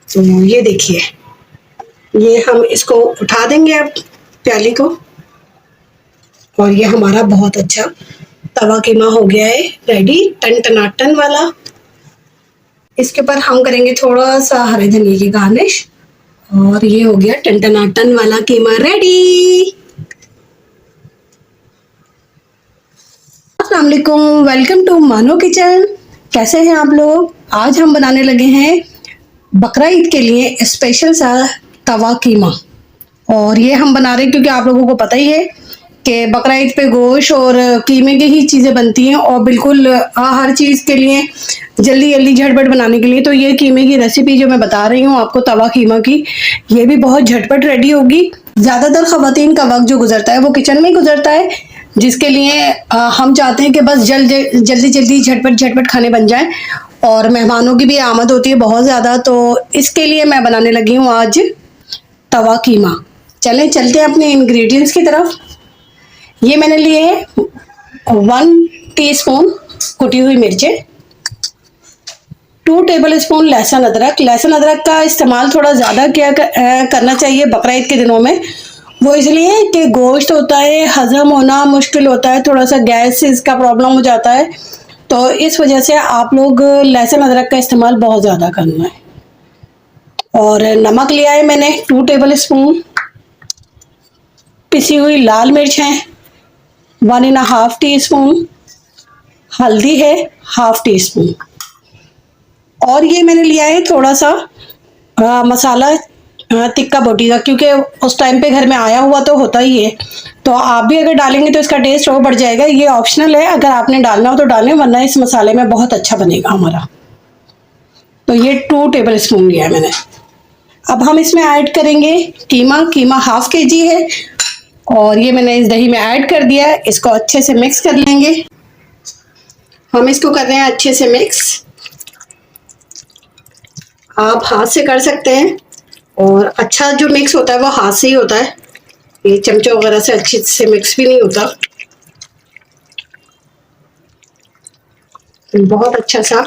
तो ये देखिए, ये हम इसको उठा देंगे अब प्याली को, और ये हमारा बहुत अच्छा तवा कीमा हो गया है रेडी, टन टनाटन वाला। इसके ऊपर हम करेंगे थोड़ा सा हरे धनिया की गार्निश, और ये हो गया टन टनाटन वाला कीमा रेडी। अस्सलाम वालेकुम, वेलकम टू मानो किचन। कैसे हैं आप लोग? आज हम बनाने लगे हैं बकरा ईद के लिए स्पेशल सा तवा कीमा, और ये हम बना रहे हैं क्योंकि आप लोगों को पता ही है कि बकरा ईद पे गोश्त और कीमे की ही चीज़ें बनती हैं, और बिल्कुल हर चीज़ के लिए जल्दी जल्दी झटपट बनाने के लिए। तो ये कीमे की रेसिपी जो मैं बता रही हूँ आपको तवा कीमा की, ये भी बहुत झटपट रेडी होगी। ज़्यादातर ख़वातीन का वक्त जो गुजरता है वो किचन में ही गुजरता है, जिसके लिए हम चाहते हैं कि बस जल्दी जल्दी झटपट झटपट खाने बन जाएं, और मेहमानों की भी आमद होती है बहुत ज़्यादा। तो इसके लिए मैं बनाने लगी हूँ आज तवा कीमा। चलें चलते हैं अपने इंग्रेडिएंट्स की तरफ। ये मैंने लिए है 1 टीस्पून कुटी हुई मिर्चें, 2 टेबलस्पून लहसुन अदरक। लहसुन अदरक का इस्तेमाल थोड़ा ज़्यादा करना चाहिए बकरा ईद के दिनों में, वो इसलिए कि गोश्त होता है, हज़म होना मुश्किल होता है, थोड़ा सा गैस इसका प्रॉब्लम हो जाता है, तो इस वजह से आप लोग लहसुन अदरक का इस्तेमाल बहुत ज़्यादा करना है। और नमक लिया है मैंने 2 टेबलस्पून, पिसी हुई लाल मिर्च है 1.5 टीस्पून, हल्दी है 1/2 टीस्पून, और ये मैंने लिया है थोड़ा सा मसाला तिक्का बोटी का, क्योंकि उस टाइम पे घर में आया हुआ तो होता ही है, तो आप भी अगर डालेंगे तो इसका टेस्ट और बढ़ जाएगा। ये ऑप्शनल है, अगर आपने डालना हो तो डालें, वरना इस मसाले में बहुत अच्छा बनेगा हमारा। तो ये 2 टेबलस्पून लिया है मैंने। अब हम इसमें ऐड करेंगे कीमा। कीमा 1/2 kg है, और ये मैंने इस दही में ऐड कर दिया है। इसको अच्छे से मिक्स कर लेंगे। हम इसको कर रहे हैं अच्छे से मिक्स। आप हाथ से कर सकते हैं, और अच्छा जो मिक्स होता है वो हाथ से ही होता है, ये चमचे वगैरह से अच्छे से मिक्स भी नहीं होता। बहुत अच्छा सा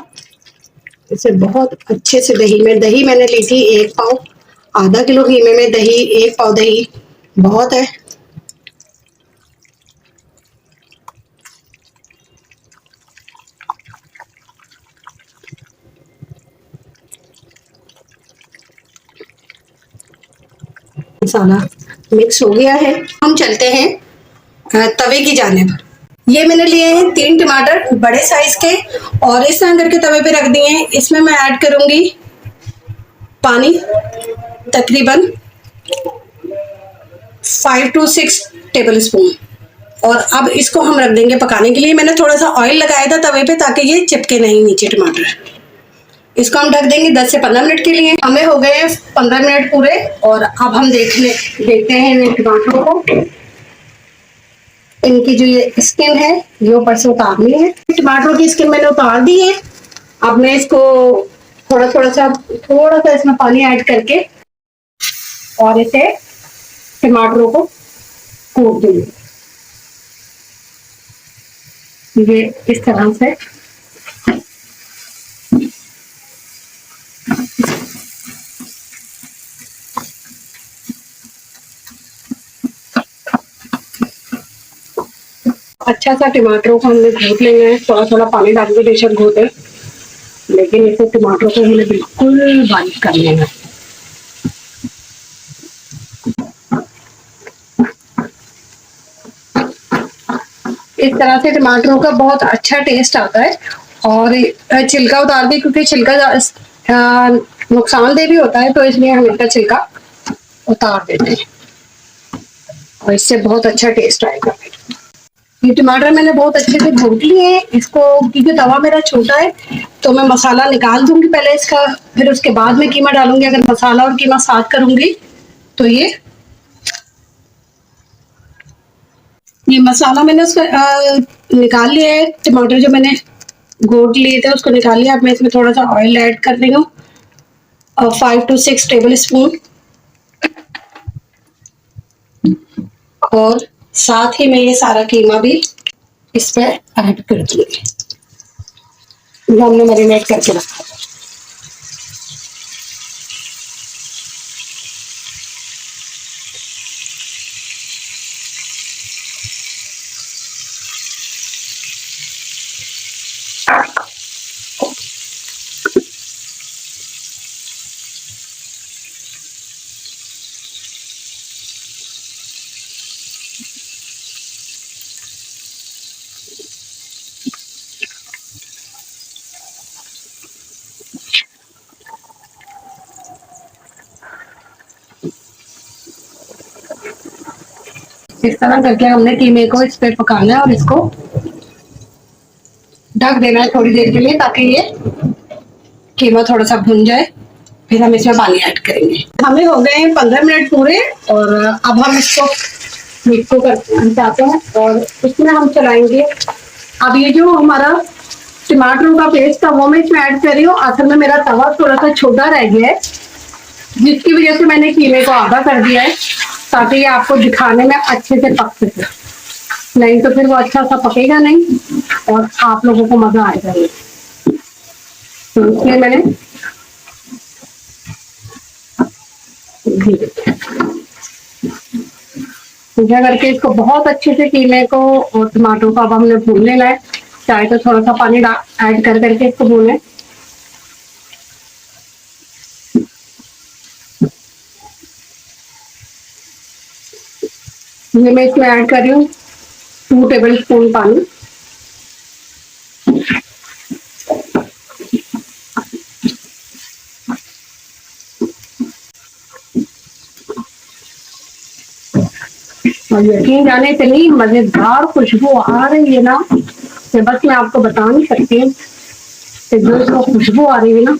इसे बहुत अच्छे से दही मैंने ली थी 1 पाव। आधा किलो कीमे में दही 1 पाव दही बहुत है। मसाला मिक्स हो गया है, हम चलते हैं तवे की जानिब। ये मैंने लिए हैं 3 टमाटर बड़े साइज के, और इस तरह करके तवे पे रख दिए हैं। इसमें मैं ऐड करूंगी पानी, तकरीबन 5 to 6 टेबलस्पून, और अब इसको हम रख देंगे पकाने के लिए। मैंने थोड़ा सा ऑयल लगाया था तवे पे ताकि ये चिपके नहीं नीचे टमाटर। इसको हम ढक देंगे 10 से 15 मिनट के लिए। हमें हो गए 15 मिनट पूरे, और अब हम देखते हैं इन टमाटरों को। इनकी जो ये स्किन है ये ऊपर से उतारनी है। टमाटरों की स्किन मैंने उतार दी है। अब मैं इसको थोड़ा सा इसमें पानी ऐड करके, और इसे टमाटरों को कूट देंगे ये इस तरह से। अच्छा सा टमाटरों को हमने घोट लेना है, थोड़ा पानी डाल के बेशक घोटे, लेकिन इसे टमाटरों को हमने बिल्कुल बारीक कर लेना है। इस तरह से टमाटरों का बहुत अच्छा टेस्ट आता है, और छिलका उतार दी, क्योंकि छिलका नुकसानदेह भी होता है, तो इसलिए हम इसका छिलका उतार देते हैं, और इससे बहुत अच्छा टेस्ट आएगा। ये टमाटर मैंने बहुत अच्छे से घोट लिए हैं इसको, क्योंकि तवा मेरा छोटा है तो मैं मसाला निकाल दूंगी पहले इसका, फिर उसके बाद में कीमा डालूंगी। अगर मसाला और कीमा साथ करूंगी तो ये मसाला मैंने उसका निकाल लिया है। टमाटर जो मैंने घोट लिए थे उसको निकाल लिया। अब मैं इसमें थोड़ा सा ऑयल ऐड कर रही हूँ, 5 to 6 टेबलस्पून, और साथ ही में ये सारा कीमा भी इस पे ऐड कर दूंगी जो हमने मैरिनेट करके रखा था। इस तरह करके हमने कीमे को इस पे पकाना है और इसको ढक देना है थोड़ी देर के लिए ताकि ये कीमा थोड़ा सा भुन जाए। फिर हम इसमें पानी ऐड करेंगे। हमें हो गए 15 मिनट पूरे और अब हम इसको मिक्स को कर जाते हैं और इसमें हम चलाएंगे। अब ये जो हमारा टमाटरों का पेस्ट था वो मैं इसमें ऐड कर रही हूँ। असल में मेरा तवा थोड़ा सा छोटा रह गया है जिसकी वजह से मैंने कीमे को आधा कर दिया है ताकि ये आपको दिखाने में अच्छे से पक सके, नहीं तो फिर वो अच्छा सा पकेगा नहीं और आप लोगों को मजा आएगा नहीं। तो इसलिए मैंने पूजा करके इसको बहुत अच्छे से कीमे को और टमाटर को अब हमने भून लेना है। चाहे तो थोड़ा सा पानी ऐड कर करके इसको भूने। ये मैं इसमें ऐड कर रही हूँ 2 टेबल स्पून पानी। और यकीन जाने इतनी मजेदार खुशबू आ रही है ना कि बस मैं आपको बता नहीं सकती कि जो इसको खुशबू आ रही है ना।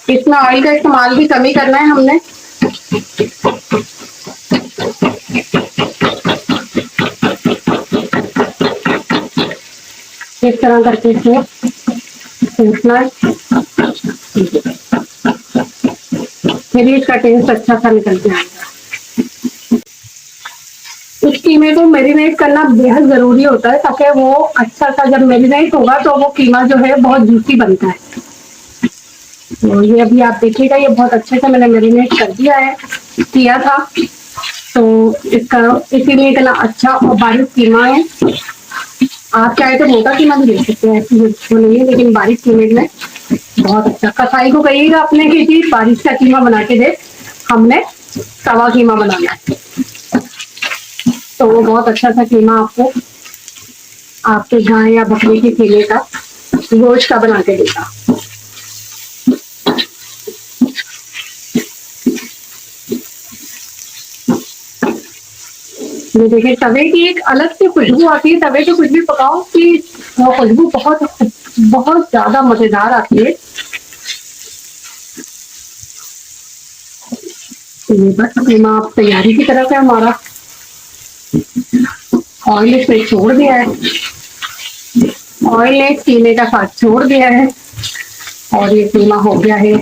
इसमें ऑयल का इस्तेमाल भी कम ही करना है हमने। इस तरह करके इसमें भूनना है फिर इसका टेस्ट अच्छा सा निकल के आएगा। इस कीमे को मैरिनेट करना बेहद जरूरी होता है ताकि वो अच्छा सा जब मैरिनेट होगा तो वो कीमा जो है बहुत जूसी बनता है। तो ये अभी आप देखिएगा ये बहुत अच्छे से मैंने मैरिनेट कर दिया है किया था तो इसका इसीलिए इतना अच्छा और बारीक कीमा है। आप चाहे तो मोटा कीमा भी ले सकते हैं, ऐसी वो नहीं है, लेकिन बारीक कीमे में बहुत अच्छा। कसाई को कहिएगा अपने की चीज बारीक सा कीमा बना के दे, हमने तवा कीमा बनाना है तो वो बहुत अच्छा सा कीमा आपको आपके गाय या बकरी के कीमे का गोश्त का बना के देगा। ये देखिए तवे की एक अलग से खुशबू आती है। तवे पे कुछ भी पकाओ कि वो खुशबू बहुत बहुत ज्यादा मजेदार आती है। ये बस कीमा आप तैयारी की तरफ है हमारा। ऑयल इसमें छोड़ दिया है, ऑयल ने कीमे का साथ छोड़ दिया है और ये कीमा हो गया है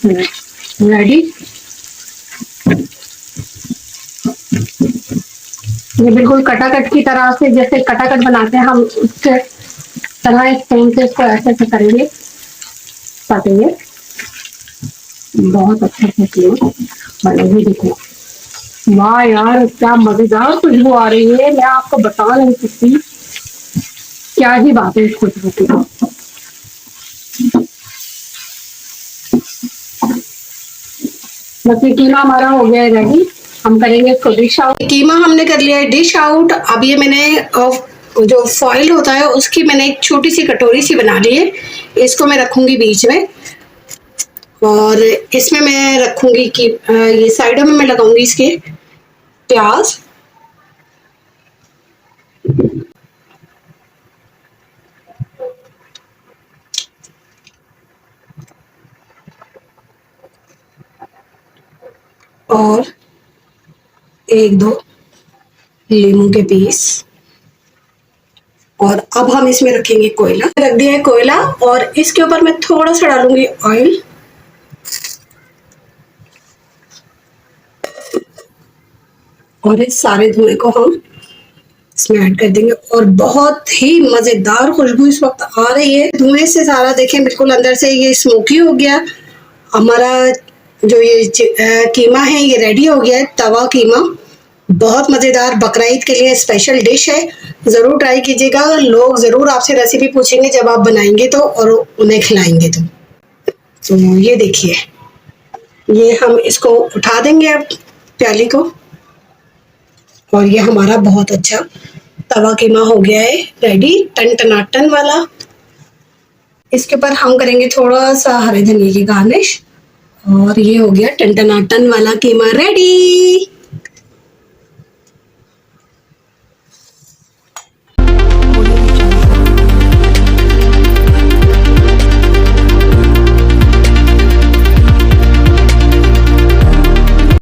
रेडी। ये बिल्कुल कटाकट की तरह से जैसे कटाकट बनाते हैं हम उसके तरह स्पून से इसको ऐसे ऐसे करेंगे ताकि ये बहुत अच्छे से कीमा बनेगी। देखो वाह यार क्या मजेदार खुशबू आ रही है, मैं आपको बता नहीं सकती क्या ही बात है इस खुशबू की। बस ये कीमा हमारा हो गया है रेडी। हम करेंगे इसको डिश आउट। कीमा हमने कर लिया है डिश आउट। अब ये मैंने जो फॉइल होता है उसकी मैंने एक छोटी सी कटोरी सी बना ली है, इसको मैं रखूंगी बीच में और इसमें मैं रखूंगी कि ये साइडों में मैं लगाऊंगी इसके प्याज और 1-2 लीमू के पीस। और अब हम इसमें रखेंगे कोयला। रख दिया है कोयला और इसके ऊपर मैं थोड़ा सा डालूंगी ऑयल। और इस सारे धुएं को हम इसमें ऐड कर देंगे और बहुत ही मज़ेदार खुशबू इस वक्त आ रही है धुएं से। सारा देखें बिल्कुल अंदर से ये स्मोकी हो गया हमारा। जो ये कीमा है ये रेडी हो गया है, तवा कीमा। बहुत मज़ेदार बकरा ईद के लिए स्पेशल डिश है, ज़रूर ट्राई कीजिएगा। लोग ज़रूर आपसे रेसिपी पूछेंगे जब आप बनाएंगे तो और उन्हें खिलाएंगे तो ये देखिए, ये हम इसको उठा देंगे अब प्याली को, और ये हमारा बहुत अच्छा तवा कीमा हो गया है रेडी, टन टनाटन वाला। इसके ऊपर हम करेंगे थोड़ा सा हरे धनिया की गार्निश, और ये हो गया टन टनाटन वाला कीमा रेडी।